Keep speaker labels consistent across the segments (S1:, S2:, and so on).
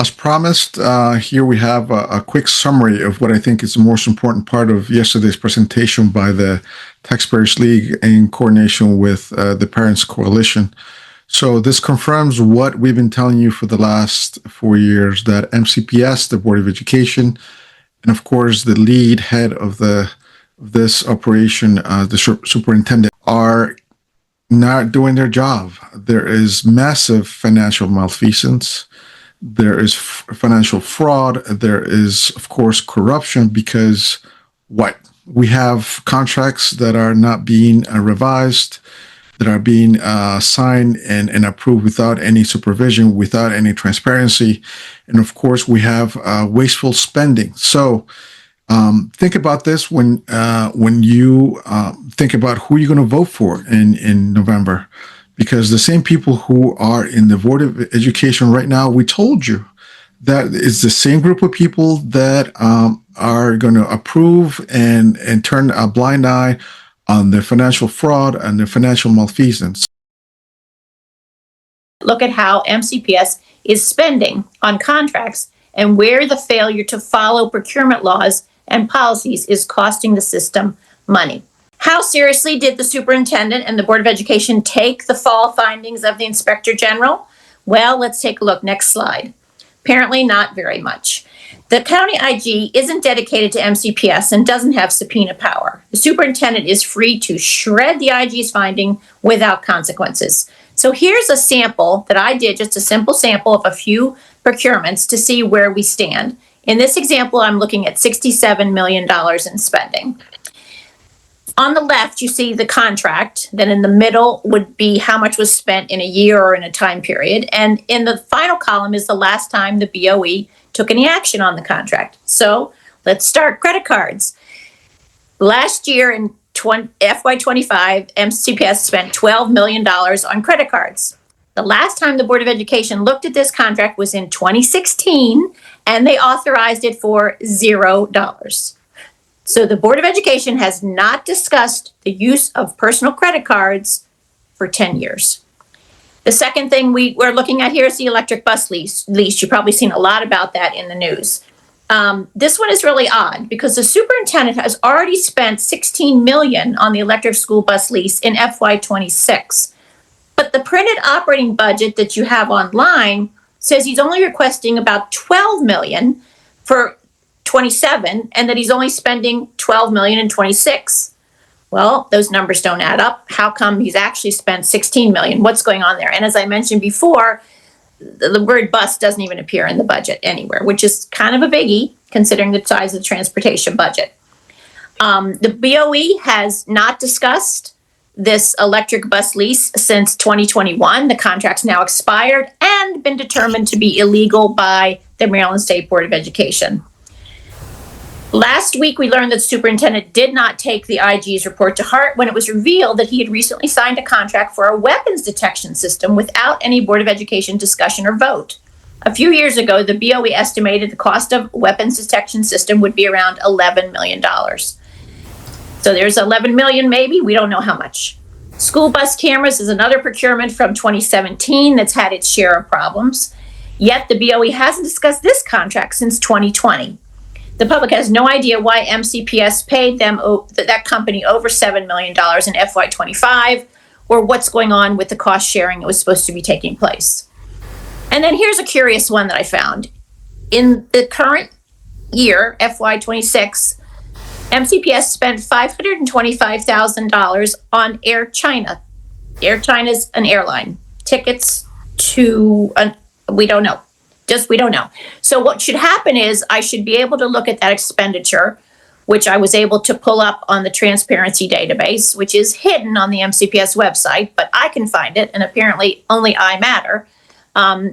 S1: As promised, here we have a quick summary of what I think is the most important part of yesterday's presentation by the Taxpayers League in coordination with the Parents Coalition. So this confirms what we've been telling you for the last 4 years, that MCPS, the Board of Education, and of course the lead head of this operation, the superintendent, are not doing their job. There is massive financial malfeasance. There is financial fraud. There is, of course, corruption, because we have contracts that are not being revised, that are being signed and approved without any supervision, without any transparency. And of course, we have wasteful spending. So think about this when you think about who you're going to vote for in November. Because the same people who are in the Board of Education right now, we told you that it's the same group of people that are going to approve and turn a blind eye on the financial fraud and the financial malfeasance.
S2: Look at how MCPS is spending on contracts and where the failure to follow procurement laws and policies is costing the system money. How seriously did the superintendent and the Board of Education take the fall findings of the Inspector General? Well, let's take a look. Next slide. Apparently not very much. The county IG isn't dedicated to MCPS and doesn't have subpoena power. The superintendent is free to shred the IG's finding without consequences. So here's a sample that I did, just a simple sample of a few procurements to see where we stand. In this example, I'm looking at $67 million in spending. On the left, you see the contract. Then in the middle would be how much was spent in a year or in a time period. And in the final column is the last time the BOE took any action on the contract. So let's start credit cards. Last year in FY25, MCPS spent $12 million on credit cards. The last time the Board of Education looked at this contract was in 2016, and they authorized it for $0. So the Board of Education has not discussed the use of personal credit cards for 10 years. The second thing we're looking at here is the electric bus lease. You've probably seen a lot about that in the news. This one is really odd because the superintendent has already spent $16 million on the electric school bus lease in FY26. But the printed operating budget that you have online says he's only requesting about $12 million for 27, and that he's only spending $12 million in 26. Well, those numbers don't add up. How come he's actually spent $16 million? What's going on there? And as I mentioned before, the word bus doesn't even appear in the budget anywhere, which is kind of a biggie considering the size of the transportation budget. The BOE has not discussed this electric bus lease since 2021. The contract's now expired and been determined to be illegal by the Maryland State Board of Education. Last week, we learned that the superintendent did not take the IG's report to heart when it was revealed that he had recently signed a contract for a weapons detection system without any Board of Education discussion or vote. A few years ago, the BOE estimated the cost of a weapons detection system would be around $11 million. So there's $11 million maybe, we don't know how much. School bus cameras is another procurement from 2017 that's had its share of problems. Yet the BOE hasn't discussed this contract since 2020. The public has no idea why MCPS paid them that company over $7 million in FY25, or what's going on with the cost sharing that was supposed to be taking place. And then here's a curious one that I found. In the current year, FY26, MCPS spent $525,000 on Air China. Air China's an airline. Tickets to, we don't know. We don't know. So what should happen is I should be able to look at that expenditure, which I was able to pull up on the transparency database, which is hidden on the MCPS website, but I can find it, and apparently only I matter,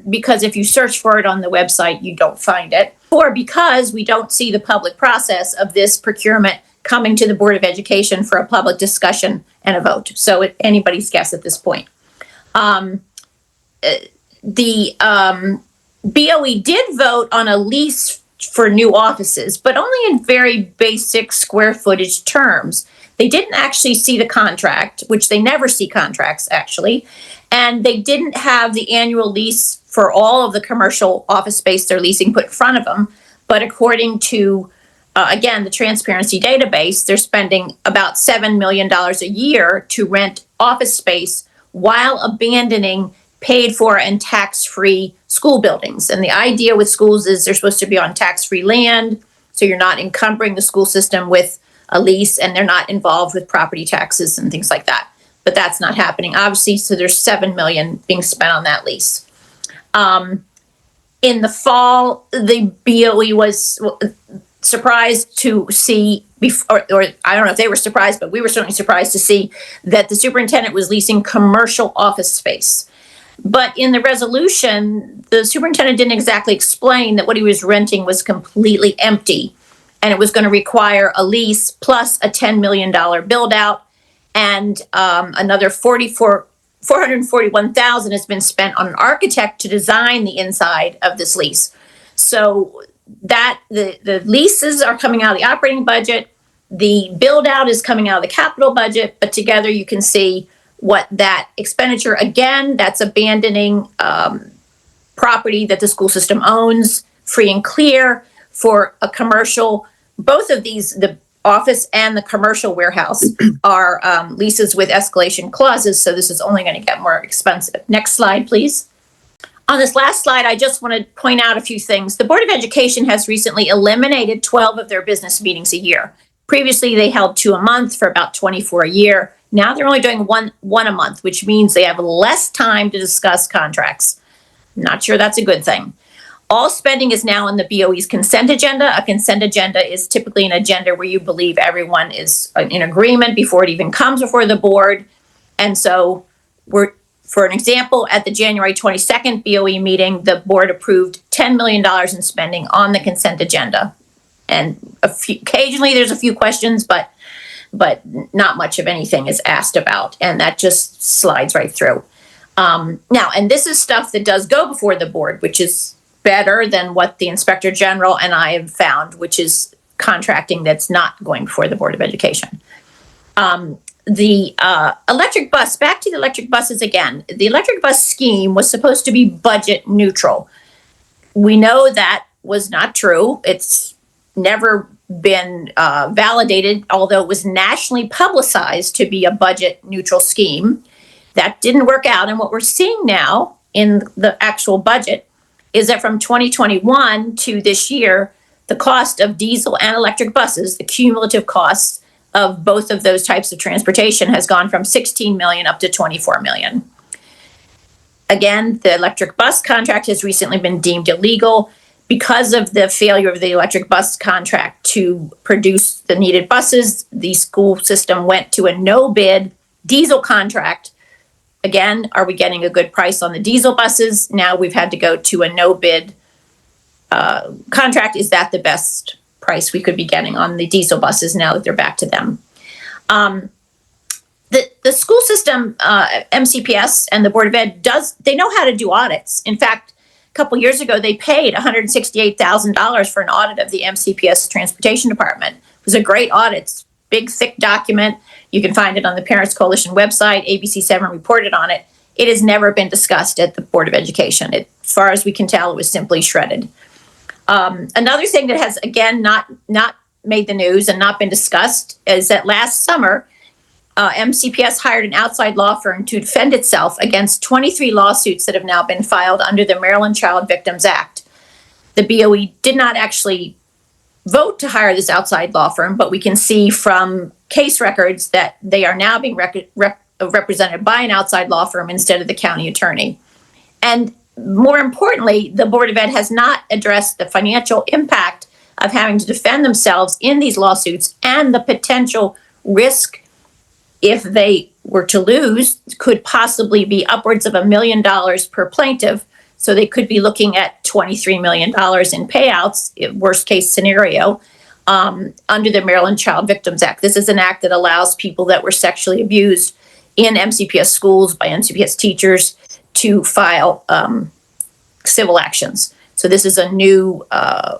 S2: because if you search for it on the website, you don't find it, or because we don't see the public process of this procurement coming to the Board of Education for a public discussion and a vote. So anybody's guess at this point. BOE did vote on a lease for new offices, but only in very basic square footage terms. They didn't actually see the contract, which they never see contracts actually. And they didn't have the annual lease for all of the commercial office space they're leasing put in front of them. But according to, again, the transparency database, they're spending about $7 million a year to rent office space while abandoning paid for and tax-free school buildings. And the idea with schools is they're supposed to be on tax-free land, so you're not encumbering the school system with a lease, and they're not involved with property taxes and things like that. But that's not happening, obviously, so there's $7 million being spent on that lease. In the fall, the BOE was surprised to see, or I don't know if they were surprised, but we were certainly surprised to see that the superintendent was leasing commercial office space. But in the resolution, the superintendent didn't exactly explain that what he was renting was completely empty, and it was going to require a lease plus a $10 million build out, and another $441,000 has been spent on an architect to design the inside of this lease. So that the leases are coming out of the operating budget, the build out is coming out of the capital budget, but together you can see what that expenditure, again, that's abandoning property that the school system owns free and clear for a commercial. Both of these, the office and the commercial warehouse, are leases with escalation clauses, so this is only going to get more expensive. Next slide, please. On this last slide, I just want to point out a few things. The Board of Education has recently eliminated 12 of their business meetings a year. Previously, they held 2 a month for about 24 a year. Now they're only doing one a month, which means they have less time to discuss contracts. Not sure that's a good thing. All spending is now on the BOE's consent agenda. A consent agenda is typically an agenda where you believe everyone is in agreement before it even comes before the board. And so for an example, at the January 22nd BOE meeting, the board approved $10 million in spending on the consent agenda. And occasionally there's a few questions, but not much of anything is asked about. And that just slides right through. Now, and this is stuff that does go before the board, which is better than what the Inspector General and I have found, which is contracting that's not going before the Board of Education. The electric bus, back to the electric buses again. The electric bus scheme was supposed to be budget neutral. We know that was not true. It's never been validated, although it was nationally publicized to be a budget neutral scheme. That didn't work out. And what we're seeing now in the actual budget is that from 2021 to this year, the cost of diesel and electric buses, the cumulative costs of both of those types of transportation, has gone from 16 million up to 24 million. Again, the electric bus contract has recently been deemed illegal because of the failure of the electric bus contract to produce the needed buses. The school system went to a no-bid diesel contract. Again, are we getting a good price on the diesel buses? Now we've had to go to a no-bid contract. Is that the best price we could be getting on the diesel buses now that they're back to them? The school system, MCPS and the Board of Ed, they know how to do audits. In fact, a couple years ago, they paid $168,000 for an audit of the MCPS Transportation Department. It was a great audit. It's a big, thick document. You can find it on the Parents Coalition website. ABC7 reported on it. It has never been discussed at the Board of Education. As far as we can tell, it was simply shredded. Another thing that has, again, not made the news and not been discussed is that last summer, MCPS hired an outside law firm to defend itself against 23 lawsuits that have now been filed under the Maryland Child Victims Act. The BOE did not actually vote to hire this outside law firm, but we can see from case records that they are now being represented by an outside law firm instead of the county attorney. And more importantly, the Board of Ed has not addressed the financial impact of having to defend themselves in these lawsuits, and the potential risk, if they were to lose, could possibly be upwards of $1 million per plaintiff. So they could be looking at $23 million in payouts, worst case scenario, under the Maryland Child Victims Act. This is an act that allows people that were sexually abused in MCPS schools by MCPS teachers to file civil actions. So this is a new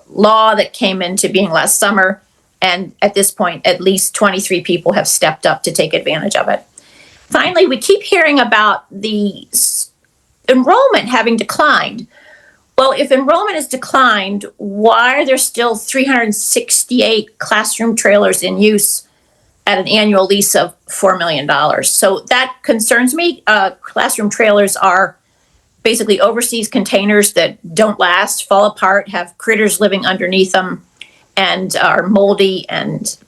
S2: law that came into being last summer, And at this point, at least 23 people have stepped up to take advantage of it. Finally, we keep hearing about the enrollment having declined. Well, if enrollment has declined, why are there still 368 classroom trailers in use at an annual lease of $4 million? So that concerns me. Classroom trailers are basically overseas containers that don't last, fall apart, have critters living underneath them, and are moldy, and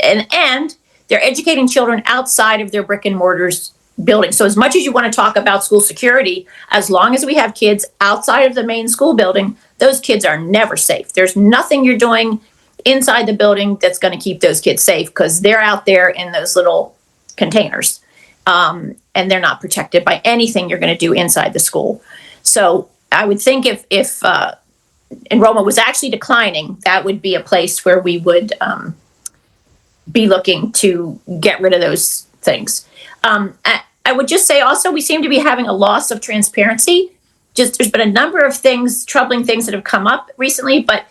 S2: they're educating children outside of their brick and mortars building. So as much as you want to talk about school security, as long as we have kids outside of the main school building, those kids are never safe. There's nothing you're doing inside the building that's going to keep those kids safe, because they're out there in those little containers, and they're not protected by anything you're going to do inside the school. So I would think if enrollment was actually declining, that would be a place where we would be looking to get rid of those things. I would just say also, we seem to be having a loss of transparency. Just there's been a number of things, troubling things that have come up recently, but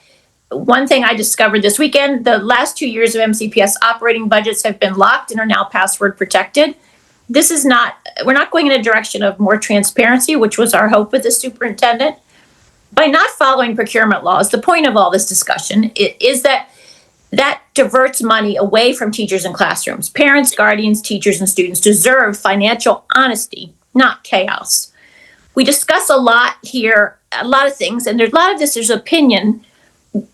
S2: one thing I discovered this weekend, the last 2 years of MCPS operating budgets have been locked and are now password protected. We're not going in a direction of more transparency, which was our hope with the superintendent. By not following procurement laws, the point of all this discussion is that diverts money away from teachers and classrooms. Parents, guardians, teachers, and students deserve financial honesty, not chaos. We discuss a lot here, a lot of things, and there's a lot of this, there's opinion,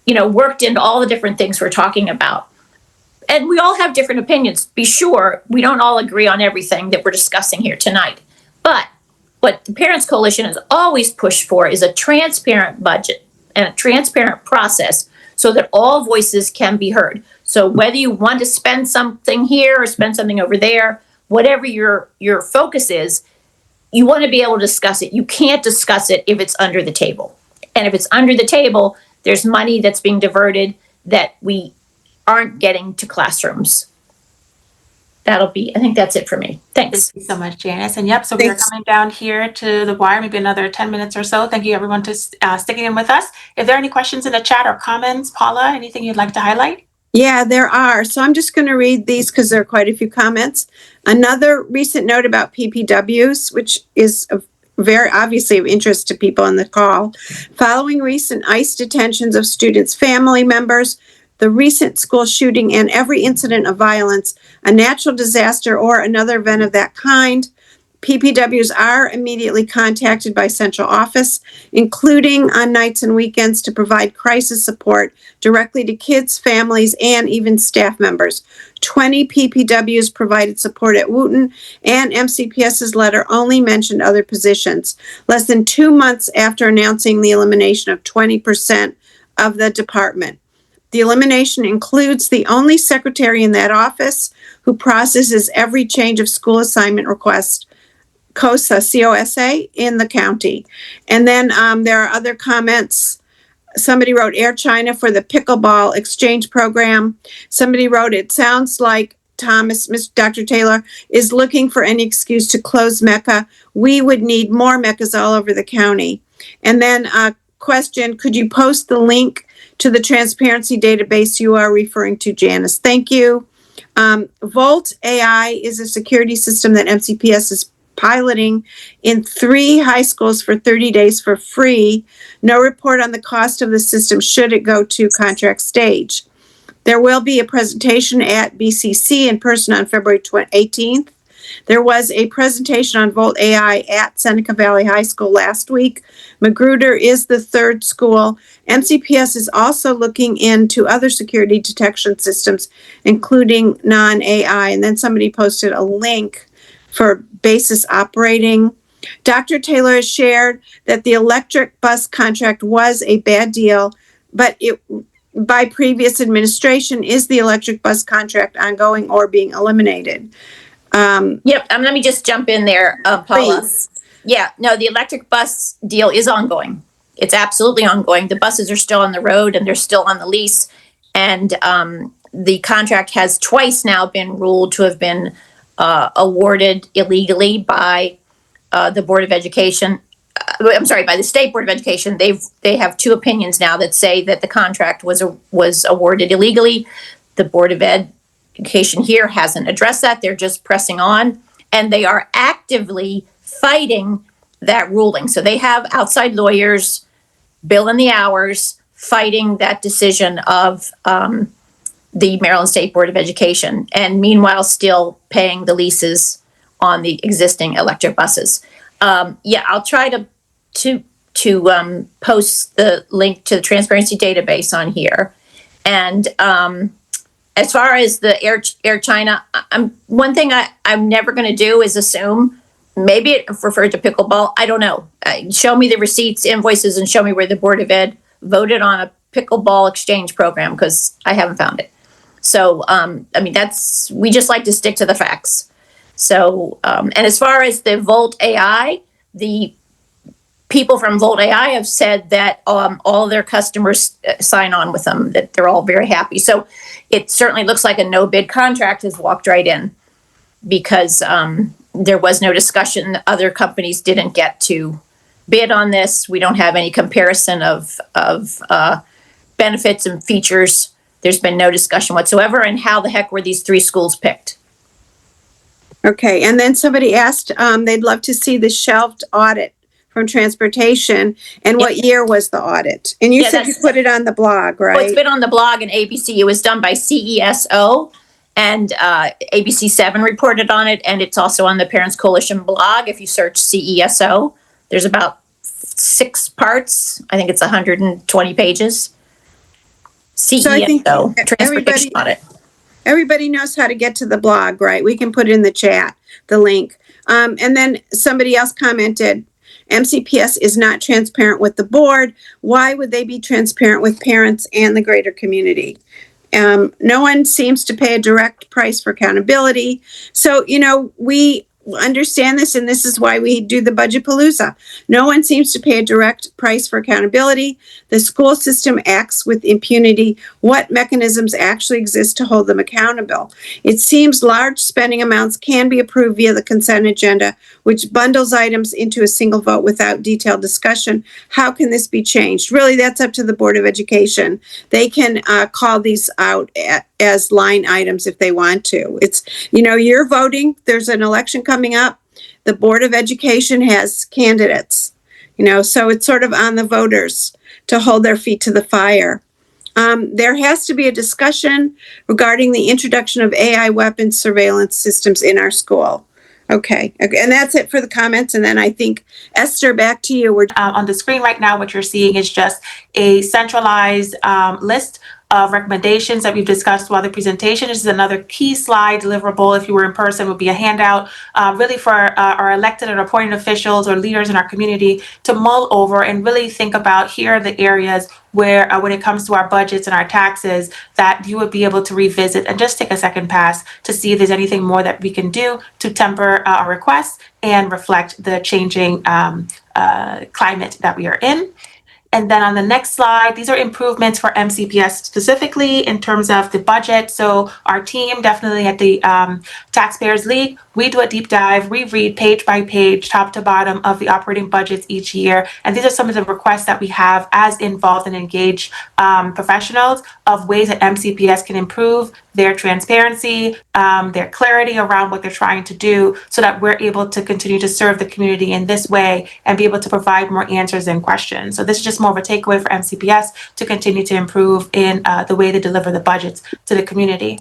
S2: worked into all the different things we're talking about. And we all have different opinions. Be sure we don't all agree on everything that we're discussing here tonight. But what the Parents Coalition has always pushed for is a transparent budget and a transparent process so that all voices can be heard. So whether you want to spend something here or spend something over there, whatever your focus is, you want to be able to discuss it. You can't discuss it if it's under the table. And if it's under the table, there's money that's being diverted that we aren't getting to classrooms. I think that's it for me. Thanks.
S3: Thank you so much, Janice. And yep, so we're coming down here to the wire, maybe another 10 minutes or so. Thank you everyone to sticking in with us. If there are any questions in the chat or comments, Paula, anything you'd like to highlight?
S4: Yeah, there are. So I'm just going to read these because there are quite a few comments. Another recent note about PPWs, which is very obviously of interest to people on the call. Following recent ICE detentions of students' family members, the recent school shooting, and every incident of violence, a natural disaster, or another event of that kind, PPWs are immediately contacted by central office, including on nights and weekends, to provide crisis support directly to kids, families, and even staff members. 20 PPWs provided support at Wooten, and MCPS's letter only mentioned other positions. Less than 2 months after announcing the elimination of 20% of the department. The elimination includes the only secretary in that office who processes every change of school assignment request, COSA, C-O-S-A, in the county. And then there are other comments. Somebody wrote Air China for the pickleball exchange program. Somebody wrote, it sounds like Dr. Taylor is looking for any excuse to close MECA. We would need more MECAs all over the county. And then a question, could you post the link to the transparency database you are referring to, Janice? Thank you. Volt AI is a security system that MCPS is piloting in 3 high schools for 30 days for free. No report on the cost of the system should it go to contract stage. There will be a presentation at BCC in person on February 18th. There was a presentation on Volt AI at Seneca Valley High School last week. Magruder is the 3rd school. MCPS is also looking into other security detection systems, including non-AI. And then somebody posted a link for basis operating. Dr. Taylor has shared that the electric bus contract was a bad deal, but by previous administration, is the electric bus contract ongoing or being eliminated?
S2: Yep. Let me just jump in there, Paula.
S4: Please.
S2: Yeah, no, the electric bus deal is ongoing. It's absolutely ongoing. The buses are still on the road and they're still on the lease. And the contract has twice now been ruled to have been awarded illegally by the Board of Education. By the State Board of Education. They have 2 opinions now that say that the contract was awarded illegally. The Board of Education here hasn't addressed that. They're just pressing on, and they are actively fighting that ruling. So they have outside lawyers billing the hours, fighting that decision of the Maryland State Board of Education, and meanwhile still paying the leases on the existing electric buses. I'll try to post the link to the transparency database on here. And as far as the Air China, one thing I'm never going to do is assume. Maybe it referred to pickleball. I don't know. Show me the receipts, invoices, and show me where the Board of Ed voted on a pickleball exchange program, because I haven't found it. So, we just like to stick to the facts. So, and as far as the Volt AI, the people from Volt AI have said that all their customers sign on with them, that they're all very happy. So it certainly looks like a no bid contract has walked right in, because there was no discussion. Other companies didn't get to bid on this. We don't have any comparison of benefits and features. There's been no discussion whatsoever. And how the heck were these 3 schools picked?
S4: Okay, and then somebody asked, they'd love to see the shelved audit from transportation, and what year was the audit? And you said you put it on the blog, right?
S2: Well, it's been on the blog and ABC. It was done by CESO, and ABC7 reported on it, and it's also on the Parents Coalition blog. If you search CESO, there's about 6 parts. I think it's 120 pages. CESO, transportation audit.
S4: Everybody knows how to get to the blog, right? We can put it in the chat, the link. And then somebody else commented, MCPS is not transparent with the board. Why would they be transparent with parents and the greater community? No one seems to pay a direct price for accountability. So, we understand this, and this is why we do the Budget Palooza. No one seems to pay a direct price for accountability. The school system acts with impunity. What mechanisms actually exist to hold them accountable? It seems large spending amounts can be approved via the consent agenda, which bundles items into a single vote without detailed discussion. How can this be changed? Really, that's up to the Board of Education. They can call these out as line items if they want to. It's, you're voting. There's an election coming up. The Board of Education has candidates, so it's sort of on the voters to hold their feet to the fire. There has to be a discussion regarding the introduction of AI weapons surveillance systems in our school. Okay. And that's it for the comments. And then I think, Esther, back to you. We're
S3: on the screen right now, what you're seeing is just a centralized list of recommendations that we've discussed while the presentation. This is another key slide deliverable. If you were in person, would be a handout really for our elected and appointed officials or leaders in our community to mull over and really think about, here are the areas where when it comes to our budgets and our taxes, that you would be able to revisit and just take a second pass to see if there's anything more that we can do to temper our requests and reflect the changing climate that we are in. And then on the next slide, these are improvements for MCPS specifically in terms of the budget. So our team definitely at the Taxpayers League, we do a deep dive. We read page by page, top to bottom of the operating budgets each year. And these are some of the requests that we have as involved and engaged professionals of ways that MCPS can improve their transparency, their clarity around what they're trying to do, so that we're able to continue to serve the community in this way and be able to provide more answers and questions. So this is just more of a takeaway for MCPS to continue to improve in the way they deliver the budgets to the community.